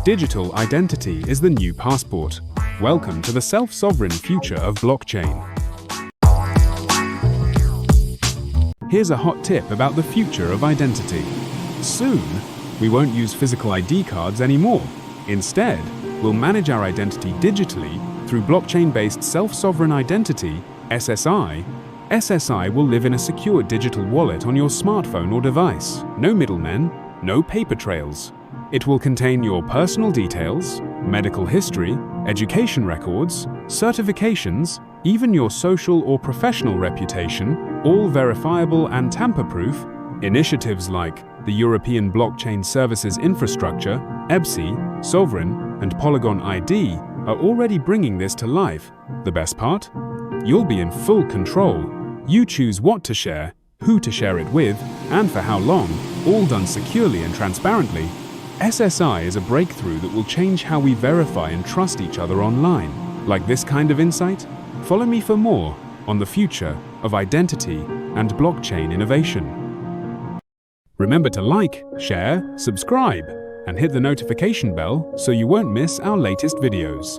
Digital identity is the new passport. Welcome to the self-sovereign future of blockchain. Here's a hot tip about the future of identity. Soon, we won't use physical ID cards anymore. Instead, we'll manage our identity digitally through blockchain-based self-sovereign identity, SSI. SSI will live in a secure digital wallet on your smartphone or device. No middlemen, no paper trails. It will contain your personal details, medical history, education records, certifications, even your social or professional reputation, all verifiable and tamper-proof. Initiatives like the European Blockchain Services Infrastructure, EBSI, Sovereign, and Polygon ID are already bringing this to life. The best part? You'll be in full control. You choose what to share, who to share it with, and for how long, all done securely and transparently. SSI is a breakthrough that will change how we verify and trust each other online. Like this kind of insight? Follow me for more on the future of identity and blockchain innovation. Remember to like, share, subscribe, and hit the notification bell so you won't miss our latest videos.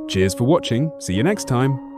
Cheers for watching. See you next time.